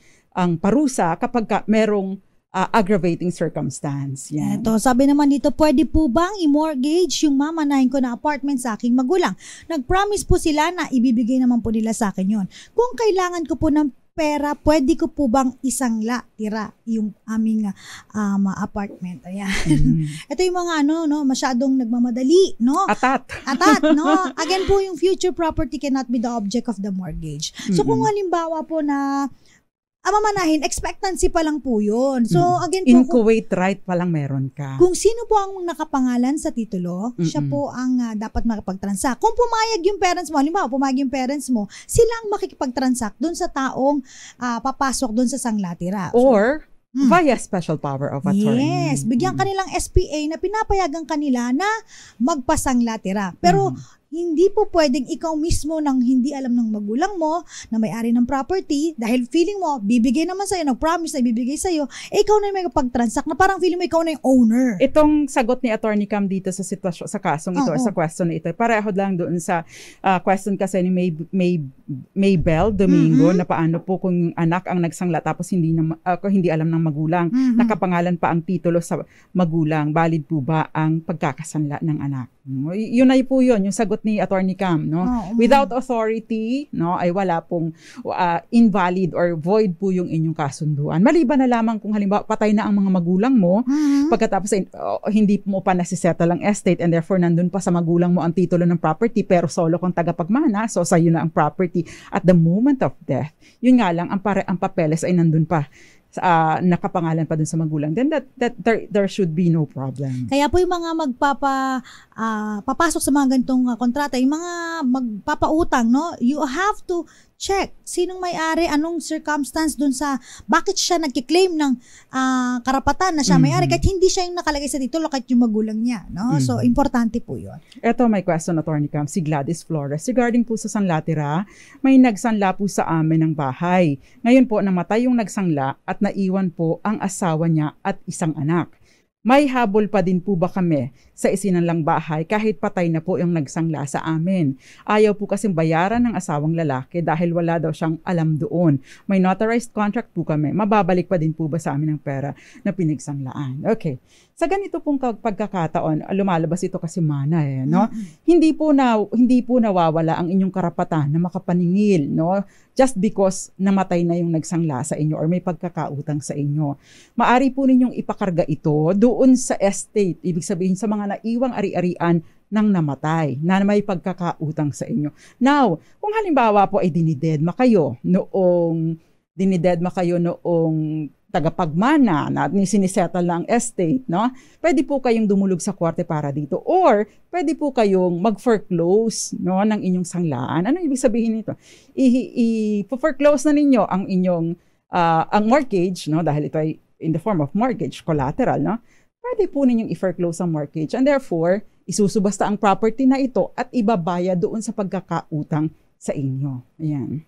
parusa kapag merong aggravating circumstance. Yan. Ito, sabi naman dito, pwede po bang i-mortgage yung mamanahin ko na apartment sa aking magulang? Nag-promise po sila na ibibigay naman po nila sa akin yon. Kung kailangan ko po ng pera, pwede ko po bang tira yung aming apartment? Ayan. Ito yung mga masyadong nagmamadali, no? Atat, no? Again po, yung future property cannot be the object of the mortgage. So kung halimbawa po na mamanahin, expectancy pa lang po yun. So, again po, in Kuwait right pa lang meron ka. Kung sino po ang nakapangalan sa titulo, siya po ang dapat makipag-transact. Kung pumayag yung parents mo, halimbawa, pumayag yung parents mo, sila ang makikipag-transact dun sa taong papasok dun sa sanglatira. Or, via special power of attorney. Yes, bigyan kanilang SPA na pinapayagan kanila na magpasanglatira. Pero, hindi po pwedeng ikaw mismo nang hindi alam ng magulang mo na may-ari ng property dahil feeling mo, bibigay naman sa'yo, nag-promise na ibibigay sa'yo, ikaw na yung may kapag-transact na parang feeling mo ikaw na yung owner. Itong sagot ni Attorney Cam dito sa sitwasyon, sa kasong ito, sa question na ito, pareho lang doon sa question kasi ni Maybell Domingo na paano po kung anak ang nagsangla tapos hindi alam ng magulang, nakapangalan pa ang titulo sa magulang, valid po ba ang pagkakasanla ng anak? Yun ay po yun, yung sagot ni Attorney Cam, no? Without authority, no, ay wala pong invalid or void po yung inyong kasunduan. Maliban na lamang kung halimbawa patay na ang mga magulang mo, pagkatapos hindi mo pa nasisettle ang estate and therefore nandun pa sa magulang mo ang titulo ng property pero solo kang tagapagmana, so sa'yo na ang property at the moment of death. Yun nga lang, ang papeles ay nandun pa. Nakapangalan pa dun sa magulang, then there should be no problem. Kaya po yung mga papasok sa mga ganitong kontrata, yung mga magpapautang, no, you have to check sinong may-ari, anong circumstance dun sa bakit siya nagki-claim ng karapatan na siya may-ari kahit hindi siya yung nakalagay sa titulo kahit yung magulang niya, no? So importante po 'yon. Ito may question, Attorney Cam, si Gladys Flores regarding po sa Sanlatira. May nagsanla po sa amin ng bahay. Ngayon po namatay yung nagsangla at naiwan po ang asawa niya at isang anak. May habol pa din po ba kami sa isinanlang bahay kahit patay na po yung nagsangla sa amin? Ayaw po kasing bayaran ng asawang lalaki dahil wala daw siyang alam doon. May notarized contract po kami. Mababalik pa din po ba sa amin ang pera na pinagsanglaan? Okay. Sa ganito pong pagkakataon, lumalabas ito kasi mana no? Hindi po nawawala ang inyong karapatan na makapaningil, no? Just because namatay na yung nagsangla sa inyo or may pagkakautang sa inyo. Maari po ninyong ipakarga ito doon sa estate, ibig sabihin sa mga naiwang ari-arian ng namatay na may pagkakautang sa inyo. Now, kung halimbawa po ay dinidedma kayo noong tagapagmana na sinisettle ng estate, no? Pwede po kayong dumulog sa korte para dito or pwede po kayong mag-foreclose, no, ng inyong sanglaan. Ano ibig sabihin nito? I-foreclose na ninyo ang inyong ang mortgage, no, dahil ito ay in the form of mortgage collateral, no? Pwede po ninyong i-foreclose ang mortgage and therefore isusubasta ang property na ito at ibabayad doon sa pagkakautang sa inyo. Ayan.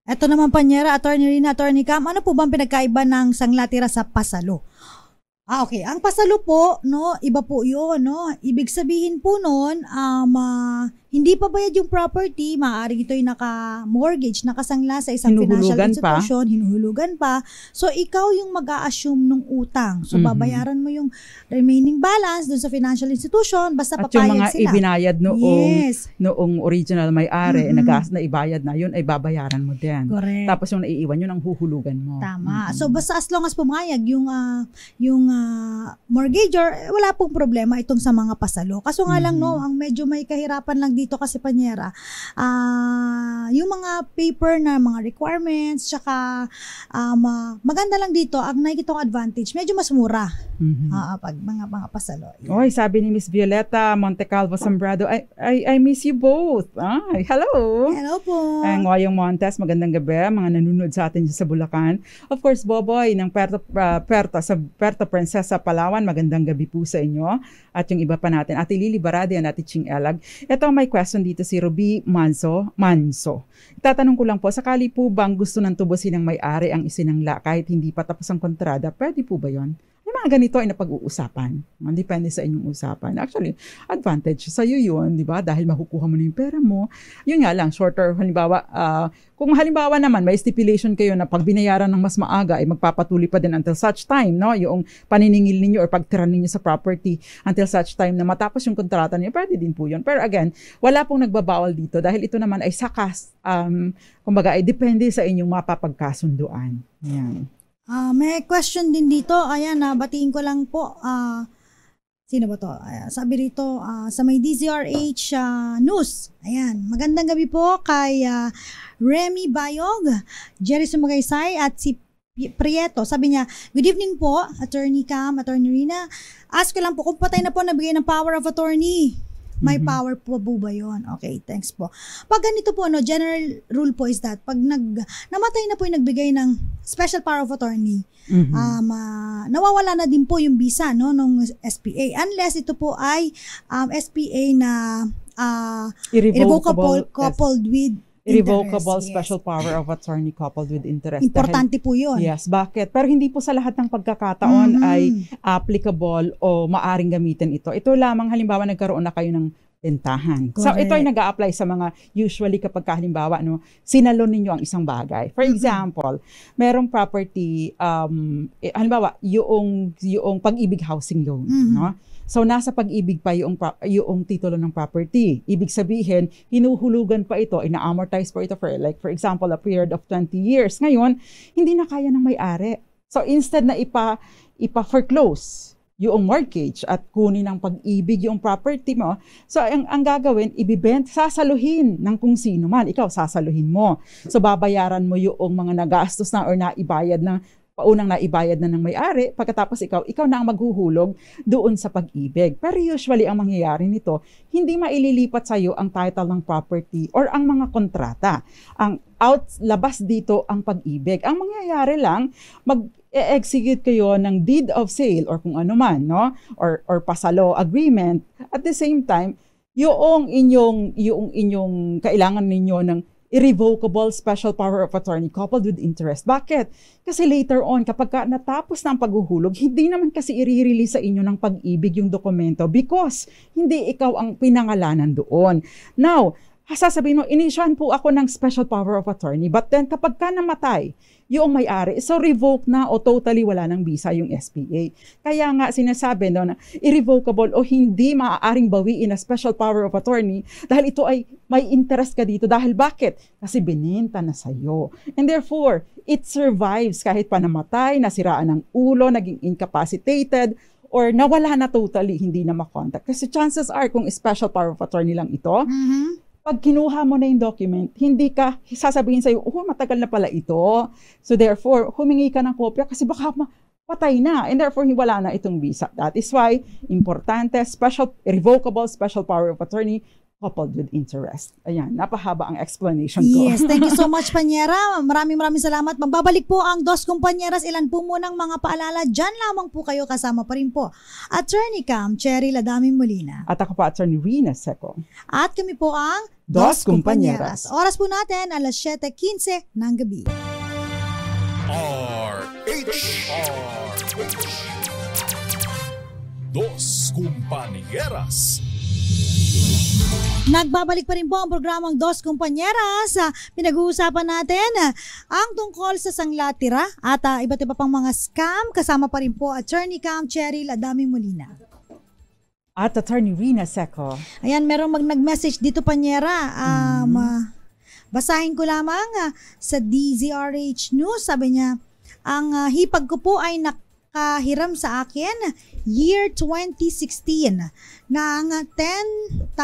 Ito naman Panyera, Attorney Rina, Attorney Cam, ano po bang pinagkaiba ng sanglatira sa pasalo? Okay. Ang pasalo po, no, iba po 'yun, no. Ibig sabihin po noon, hindi pa bayad yung property, maaari ito'y naka-mortgage, nakasangla sa isang financial institution, hinuhulugan pa. So, ikaw yung mag-a-assume ng utang. So, babayaran mo yung remaining balance dun sa financial institution, basta papayag sila. At yung mga ibinayad noong original may-ari, na ibayad na, yun ay babayaran mo din. Correct. Tapos yung naiiwan, yun ang huhulugan mo. Tama. So, basta as long as pumayag yung mortgager, wala pong problema itong sa mga pasalo. Kaso nga lang, no, ang medyo may kahirapan lang dito kasi Panyera, yung mga paper na mga requirements, tsaka maganda lang dito, ang nakikitong advantage, medyo mas mura pag mga pasalo. Yeah. Oy, sabi ni Miss Violeta Montecalvo Zambrado, I miss you both. Hello. Hello po. Ngoyong Montes, magandang gabi, mga nanonood sa atin sa Bulacan. Of course, Boboy ng Puerto Princesa, Palawan, magandang gabi po sa inyo. At yung iba pa natin, Ate Lily Barade at Ate Ching Elag. Ito may question dito si Ruby Manso. Itatanong ko lang po, sakali po bang gusto ng tubusin ng may-ari ang isinangla kahit hindi pa tapos ang kontrada? Pwede po ba yon? Yung mga ganito ay napag-uusapan. Depende sa inyong usapan. Actually, advantage sa iyo yun, di ba? Dahil makukuha mo na yung pera mo. Yun nga lang, shorter, halimbawa, kung halimbawa naman, may stipulation kayo na pag binayaran ng mas maaga, ay magpapatuloy pa din until such time, no? Yung paniningil ninyo or pagtira ninyo sa property until such time na matapos yung kontrata niyo, pwede din po yun. Pero again, wala pong nagbabawal dito dahil ito naman ay sakas, kumbaga ay depende sa inyong mapapagkasunduan. Yan. May question din dito. Ayan, batiin ko lang po. Sino ba to? Sabi rito, sa may DZRH News. Ayan, magandang gabi po kay Remy Bayog, Jerry Sumagaysay at si Prieto. Sabi niya, good evening po, Attorney Cam, Attorney Rina. Ask ko lang po, kung patay na po nabigay ng power of attorney, may power po ba yun? Okay, thanks po. Pag ganito po, general rule po is that pag namatay na po yung nagbigay ng special power of attorney, nawawala na din po yung visa, no, ng SPA. Unless ito po ay SPA na irrevocable coupled with irrevocable interest, special power of attorney coupled with interest. Importante po yun. Yes, bakit? Pero hindi po sa lahat ng pagkakataon ay applicable o maaring gamitin ito. Ito lamang halimbawa nagkaroon na kayo ng bentahan. Correct. So ito ay nag-a-apply sa mga usually kapag halimbawa sinalon ninyo ang isang bagay. For example, merong property halimbawa yung pag-ibig housing loan, no? So nasa pag-ibig pa yung titulo ng property. Ibig sabihin, hinuhulugan pa ito, ina-amortize pa ito for example, a period of 20 years. Ngayon, hindi na kaya ng may-ari. So instead na ipa-foreclose yung mortgage at kunin ng pag-ibig yung property mo, so ang gagawin, sasaluhin ng kung sino man. Ikaw, sasaluhin mo. So babayaran mo yung mga nagastos na or naibayad na paunang naibayad na ng may-ari, pagkatapos ikaw na ang maghuhulog doon sa pag-ibig. Pero usually ang mangyayari nito, hindi maililipat sa iyo ang title ng property or ang mga kontrata. Labas dito ang pag-ibig. Ang mangyayari lang, mag-execute kayo ng deed of sale or kung ano man, no? Or pasalo agreement. At the same time, yung inyong kailangan ninyo ng irrevocable special power of attorney coupled with interest. Bakit? Kasi later on, kapag natapos na ang paghuhulog, hindi naman kasi i-release sa inyo ng pag-ibig yung dokumento because hindi ikaw ang pinangalanan doon. Now, sasabihin mo, inisyohan po ako ng special power of attorney, but then kapag namatay yung may-ari, so revoke na o totally wala ng visa yung SPA. Kaya nga sinasabi na irrevocable o hindi maaaring bawiin na special power of attorney dahil ito ay may interest ka dito. Dahil bakit? Kasi binenta na sa'yo. And therefore, it survives kahit pa namatay, nasiraan ng ulo, naging incapacitated, or nawala na totally, hindi na makontak. Kasi chances are, kung special power of attorney lang ito, pag kinuha mo na yung document, hindi ka sasabihin sa'yo, matagal na pala ito. So therefore, humingi ka ng kopya kasi baka patay na. And therefore, wala na itong visa. That is why, importante, irrevocable special power of attorney coupled with interest. Ayan, napahaba ang explanation ko. Yes, thank you so much, Panyera. Maraming salamat. Magbabalik po ang Dos Companyeras. Ilan po munang mga paalala. Diyan lamang po kayo, kasama pa rin po Attorney Cam Cherry Ladaming Molina. At ako pa, Attorney Rina Seco. At kami po ang Dos Companyeras. Oras po natin, alas 7:15 ng gabi. Dos Compañeras. Nagbabalik pa rin po ang programang Dos Companyeras. Pinag-uusapan natin ang tungkol sa sanglatira at iba't iba pang mga scam. Kasama pa rin po Attorney Cam Cherry Ladaming Molina. At Attorney Rina Seco. Ayan, merong nag-message dito, Panyera. Basahin ko lamang sa DZRH News. Sabi niya, ang hipag ko po ay nakahiram sa akin year 2016 ng 10,000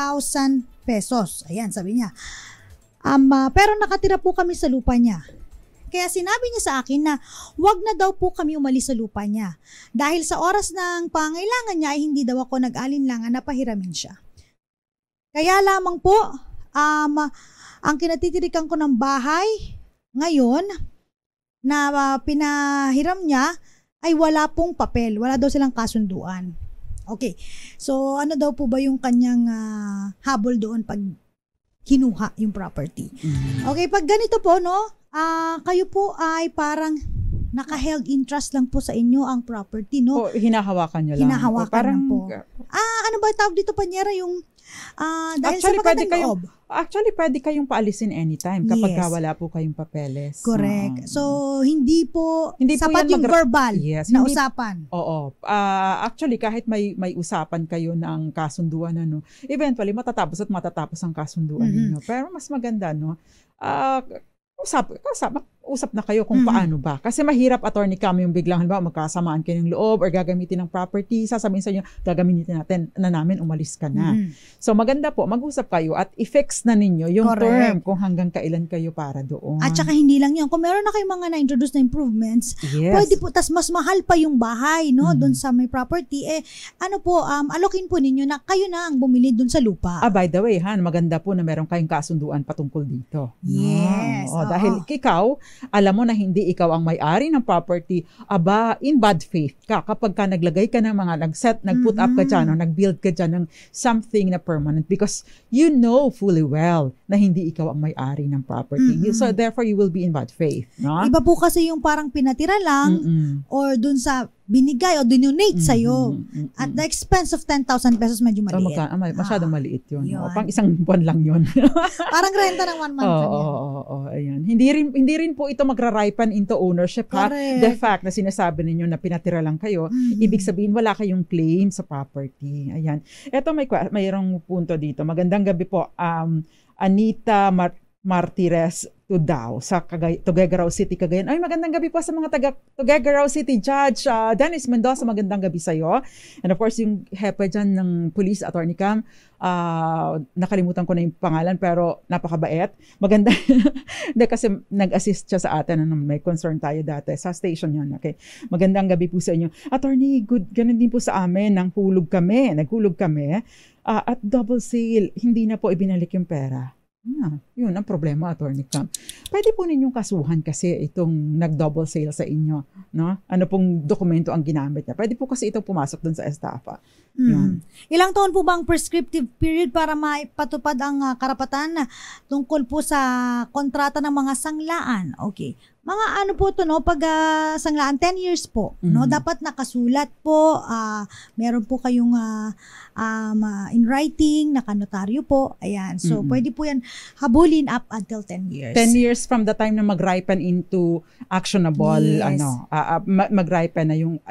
pesos. Ayan, sabi niya. Pero nakatira po kami sa lupa niya. Kaya sinabi niya sa akin na wag na daw po kami umalis sa lupa niya. Dahil sa oras ng pangailangan niya ay hindi daw ako nag-alinlangan na pahiramin siya. Kaya lamang po, ang kinatitirikan ko ng bahay ngayon na pinahiram niya ay wala pong papel. Wala daw silang kasunduan. Okay. So, ano daw po ba yung kanyang habol doon pag kinuha yung property? Okay, pag ganito po, no? Kayo po ay parang naka-held interest lang po sa inyo ang property, no? O hinahawakan nyo lang. Hinahawakan parang, lang po. Ano ba tawag dito, Panyera? Yung dahil actually, sa magandang loob. Actually, pwede kayong paalisin anytime kapag Yes. wala po kayong papeles. Correct. So, hindi po sapat yan yung verbal Yes, na hindi- usapan. Oo. Actually, kahit may usapan kayo ng kasunduan, eventually matatapos ang kasunduan ninyo. Pero mas maganda, usap na kayo kung paano ba. Kasi mahirap, Attorney Cam, yung biglang, halimbawa, magkasamaan kayo ng loob or gagamitin ng property, sasabihin sa inyo, gagamitin namin, umalis ka na. So, maganda po, mag-usap kayo at i-fix na ninyo yung Correct. term kung hanggang kailan kayo para doon. At saka hindi lang yun. Kung meron na kayong mga na-introduce na improvements, Yes. pwede po, tas mas mahal pa yung bahay, no? Doon sa may property, alokin po ninyo na kayo na ang bumili doon sa lupa. By the way, maganda po na meron kayong kasunduan patungkol dito. Yes, oo. Dahil ikaw, alam mo na hindi ikaw ang may-ari ng property, in bad faith ka kapag ka naglagay ka ng mga nag-put up ka dyan, nag-build ka dyan ng something na permanent because you know fully well na hindi ikaw ang may-ari ng property. So therefore, you will be in bad faith. No? Iba po kasi yung parang pinatira lang or doon sa binigay o dinonate sa'yo. At the expense of 10,000 pesos, medyo maliit. Masyadong maliit yun. Yun. Pang isang buwan lang yun. Parang renta ng 1 month. Oo, ayan. Hindi rin po ito magra-ripen into ownership. Ha? Correct. The fact na sinasabi ninyo na pinatira lang kayo, ibig sabihin wala kayong claim sa property. Ayan. Ito mayroong punto dito. Magandang gabi po. Anita Martires Tudao sa Tuguegarao City, Cagayan. Ay, magandang gabi po sa mga taga Tuguegarao City. Judge Dennis Mendoza, magandang gabi sa iyo. And of course, yung hepe dyan ng police, Attorney Cam, nakalimutan ko na yung pangalan pero napakabait. Maganda. Kasi nag-assist siya sa atin. May concern tayo dati sa station yun. Okay. Magandang gabi po sa inyo. Attorney, ganun din po sa amin. Naghulog kami at double sale. Hindi na po ibinalik yung pera. Yun ang problema, Attorney Cam. Pwede po ninyong kasuhan kasi itong nag-double sale sa inyo, no? Ano pong dokumento ang ginamit niya? Pwede po kasi ito pumasok dun sa estafa. Ilang taon po bang prescriptive period para maipatupad ang karapatan tungkol po sa kontrata ng mga sanglaan? Okay. Mga ano po to, no? Pag sanglaan, 10 years po, no? Dapat nakasulat po, meron po kayong in writing, nakanotaryo po. Ayan. So, pwede po yan habulin up until 10 years. 10 years from the time na mag-ripen into actionable, Yes. mag-ripen na yung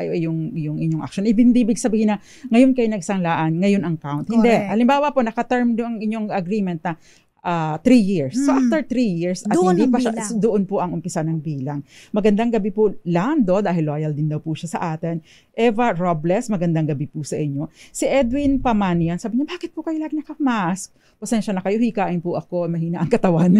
inyong action. Ibig sabihin na ngayon kayo nagsanglaan, ngayon ang count. Hindi. Correct. Halimbawa po, naka-term doon ang inyong agreement na 3 years. So after 3 years, at Doon hindi ang pa siya, bilang. doon po ang umpisa ng bilang. Magandang gabi po, Lando, dahil loyal din daw po siya sa atin. Eva Robles, magandang gabi po sa inyo. Si Edwin Pamanian, sabi niya, bakit po kayo lagi naka-mask? Pasensya na kayo, hikain po ako, mahina ang katawan.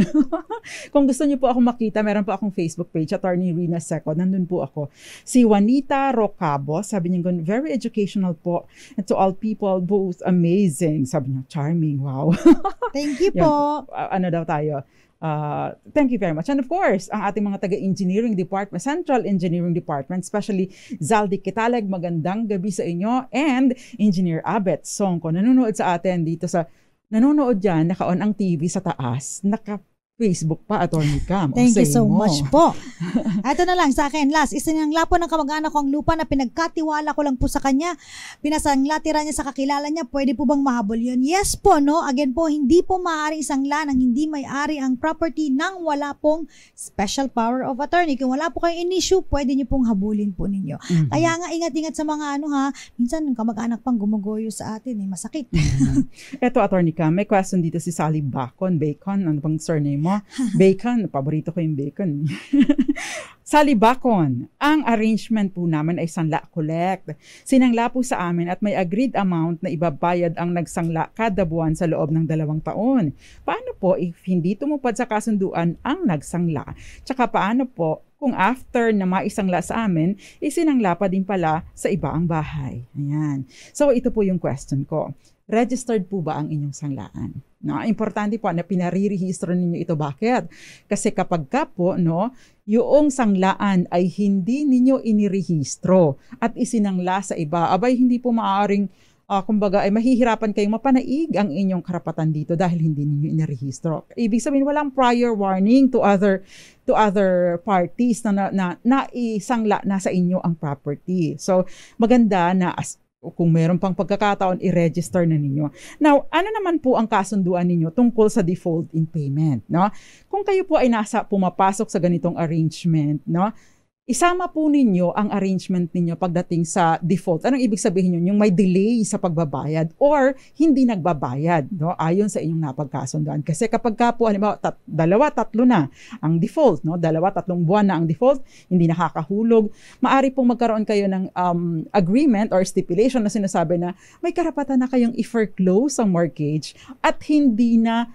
Kung gusto niyo po ako makita, meron po akong Facebook page, Attorney Rina Seco, nandun po ako. Si Juanita Rocabo, sabi niya, very educational po. And to all people, both amazing. Sabi niya, charming, wow. Thank you po. Ano daw tayo? Thank you very much. And of course, ang ating mga taga-engineering department, Central Engineering Department, especially Zaldi Kitalag, magandang gabi sa inyo. And Engineer Abet Songko, nanonood sa atin dito nanonood dyan, naka-on ang TV sa taas, naka-Facebook pa, Attorney Cam. Thank you so much po. Ito na lang sa akin, last. Isinangla po ng kamag-anak ko ang lupa na pinagkatiwala ko lang po sa kanya. Pinasangla, tira niya sa kakilala niya. Pwede po bang mahabol yun? Yes po, no? Again po, hindi po maaaring isangla ng hindi may-ari ang property nang wala pong special power of attorney. Kung wala po kayong in-issue, pwede niyo pong habulin po ninyo. Kaya nga, ingat-ingat sa mga minsan kamag-anak pang gumugoyo sa atin, masakit. Ito, Attorney Cam, may question dito si Sally Bacon, ano bang surname mo? Bacon, paborito ko yung bacon. Sally Bacon, ang arrangement po namin ay sanla collect. Sinangla po sa amin at may agreed amount na ibabayad ang nagsangla kada buwan sa loob ng 2 taon. Paano po if hindi tumupad sa kasunduan ang nagsangla? Tsaka paano po kung after na maisangla sa amin, isinangla pa din pala sa iba ang bahay? Ayan. So ito po yung question ko. Registered po ba ang inyong sanglaan? No, importante po na pinarirehistro ninyo ito. Bakit? Kasi kapag ka po, yung sanglaan ay hindi ninyo inirehistro at isinangla sa iba, abay hindi po maaaring, kumbaga ay mahihirapan kayong mapanaig ang inyong karapatan dito dahil hindi ninyo inirehistro. Ibig sabihin walang prior warning to other parties na isangla na sa inyo ang property. So maganda na kung meron pang pagkakataon, i-register na ninyo. Now, ano naman po ang kasunduan ninyo tungkol sa default in payment? No? Kung kayo po ay pumapasok sa ganitong arrangement, isama po ninyo ang arrangement ninyo pagdating sa default. Anong ibig sabihin yun? Yung may delay sa pagbabayad or hindi nagbabayad, ayon sa inyong napagkasunduan. Kasi kapag ka po, halimbawa, 2, 3 na ang default, 2, 3 buwan na ang default, hindi nakakahulog, maari pong magkaroon kayo ng agreement or stipulation na sinasabi na may karapatan na kayong i-foreclose ang mortgage at hindi na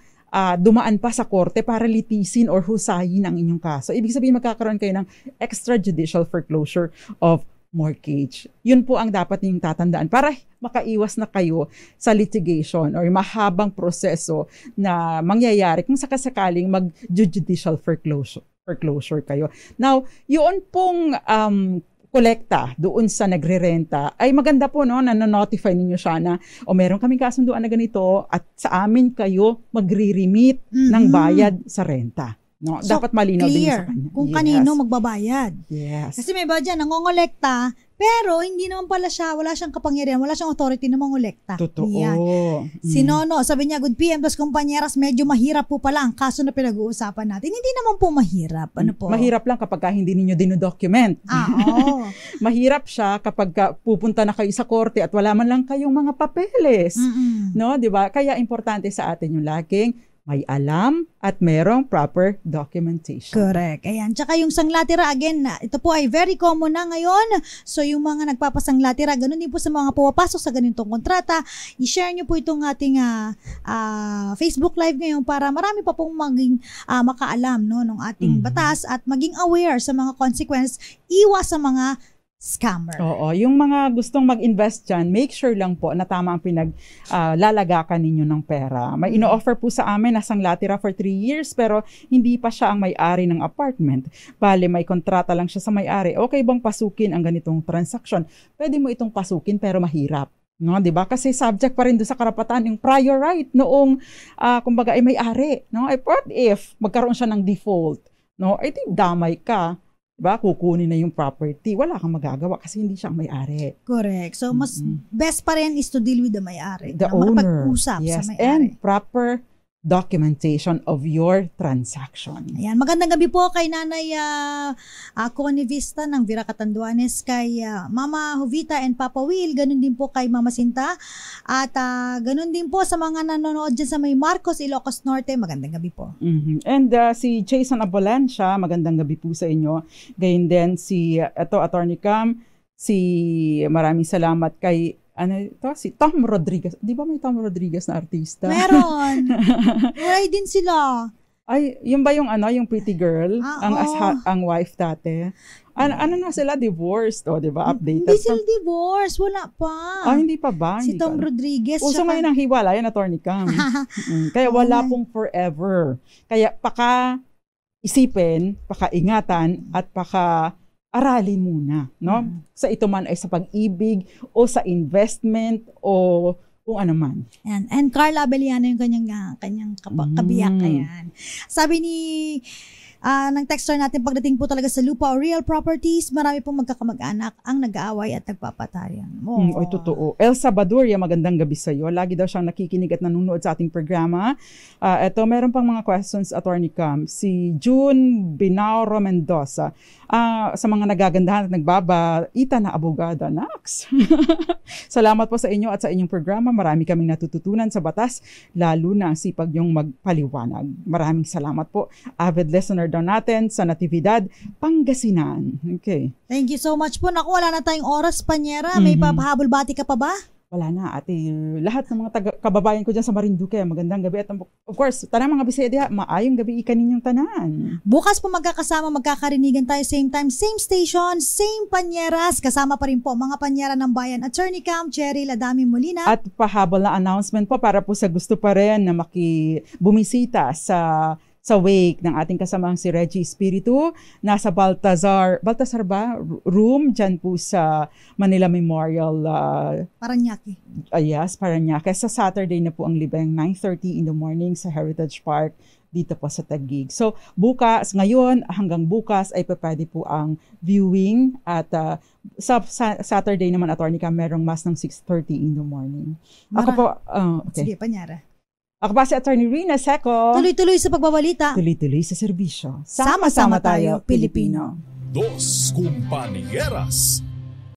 dumaan pa sa korte para litisin or husayin ang inyong kaso. Ibig sabihin magkakaroon kayo ng extrajudicial foreclosure of mortgage. Yun po ang dapat ninyong tatandaan para makaiwas na kayo sa litigation or mahabang proseso na mangyayari kung sakasakaling mag-judicial foreclosure kayo. Now, yun pong kolekta doon sa nagre-renta, ay maganda po na notify ninyo siya na meron kaming kasunduan na ganito at sa amin kayo magre-remit ng bayad sa renta. So, dapat malinaw din sa kanya. Kung kanino magbabayad. Yes. Kasi may ba dyan, nangongolekta, Pero hindi naman pala siya, wala siyang kapangyarihan, wala siyang authority na mangolekta. Totoo. Yan. Si Nono, sabi niya, good PM plus kumpanyeras, medyo mahirap po pala ang kaso na pinag-uusapan natin. Hindi naman po mahirap. Ano po? Mahirap lang kapag hindi ninyo dinodocument. Oo. Mahirap siya kapag pupunta na kayo sa korte at wala man lang kayong mga papeles. No, 'di ba? Kaya importante sa atin yung laging may alam at merong proper documentation. Correct. Ayan. Tsaka yung sanglatira, again, ito po ay very common na ngayon. So yung mga nagpapasanglatira, ganun din po sa mga pumapasok sa ganitong kontrata. I-share nyo po itong ating Facebook Live ngayon para marami pa pong maging makaalam ng ating batas at maging aware sa mga consequence, iwas sa mga scammer. Oo, yung mga gustong mag-invest dyan, make sure lang po na tama ang pinaglalagakan ninyo ng pera. May ino-offer po sa amin na sanglatira for 3 years pero hindi pa siya ang may-ari ng apartment. Bale, may kontrata lang siya sa may-ari. Okay bang pasukin ang ganitong transaction? Pwede mo itong pasukin pero mahirap. No, 'di ba? Kasi subject pa rin do sa karapatan yung prior right noong kumbaga ay may-ari, no? Ay what if magkaroon siya ng default, no? I think damay ka. Diba? Kukunin na yung property. Wala kang magagawa kasi hindi siya ang may-ari. Correct. So, mas best pa rin is to deal with the may-ari. The owner. Makapag-usap Yes. sa may-ari. And proper documentation of your transaction. Ayan. Magandang gabi po kay Nanay Connie Vista ng Vira Catanduanes, kay Mama Jovita and Papa Will, ganun din po kay Mama Sinta, at ganun din po sa mga nanonood dyan sa may Marcos, Ilocos Norte. Magandang gabi po. And si Jason Abolancia, magandang gabi po sa inyo. Gayun din si Attorney Cam, maraming salamat kay si Tom Rodriguez. Di ba may Tom Rodriguez na artista? Meron. Wala din sila. Ay, yun ba yung yung pretty girl? Ang wife dati? Ano na sila? Divorced. O, di ba? Updated. Hindi sila divorced. Wala pa. Hindi pa ba? Si Tom Rodriguez. Uso ngayon ang hiwala. Yan, Attorney Cam. Kaya wala pong forever. Kaya isipin, ingatan, at aralin muna, no? Sa ito man ay sa pag-ibig o sa investment o kung ano man. And Carla Abeliano yung kanyang kabiyak. Ayan. Sabi ni ng texter natin, pagdating po talaga sa lupa o real properties, marami pong magkakamag-anak ang nag-aaway at nagpapatayan. Ay, totoo. Elsa Baduria, magandang gabi sa iyo. Lagi daw siyang nakikinig at nanonood sa ating programa. Ito, meron pang mga questions, Attorney Cam. Si June Binauro Mendoza, sa mga nagagandahan at nagbabaita na abogada, Nax. Salamat po sa inyo at sa inyong programa. Marami kaming natututunan sa batas, lalo na sipag yung magpaliwanag. Maraming salamat po. Avid listener daw natin sa Natividad, Pangasinan. Okay. Thank you so much po. Naku, wala na tayong oras, Panyera. May pahabol bati ka pa ba? Wala na, ate. Lahat ng mga kababayan ko dyan sa Marinduque, magandang gabi. At of course, tanang mga bisaya, maayong gabi ikaninyong tanan. Bukas po magkakasama, magkakarinigan tayo same time, same station, same Panyeras. Kasama pa rin po mga Panyera ng Bayan, Attorney Cam, Cherry Ladami Molina. At pahabol na announcement po para po sa gusto pa rin na bumisita sa wake ng ating kasamang si Reggie Espiritu, nasa Baltazar ba? Room, dyan po sa Manila Memorial. Paranaque. Yes, Paranaque. Sa Saturday na po ang libeng, 9:30 in the morning sa Heritage Park, dito po sa Taguig. So, ngayon hanggang bukas ay pwede po ang viewing at sa Saturday naman, Attorney Cam, merong mass ng 6:30 in the morning. Ako po, okay. Sige, Panyera. Ako ba si Attorney Rina Seco? Tuloy-tuloy sa pagbabalita. Tuloy-tuloy sa serbisyo. Sama-sama tayo, Pilipino. Dos Compañeras.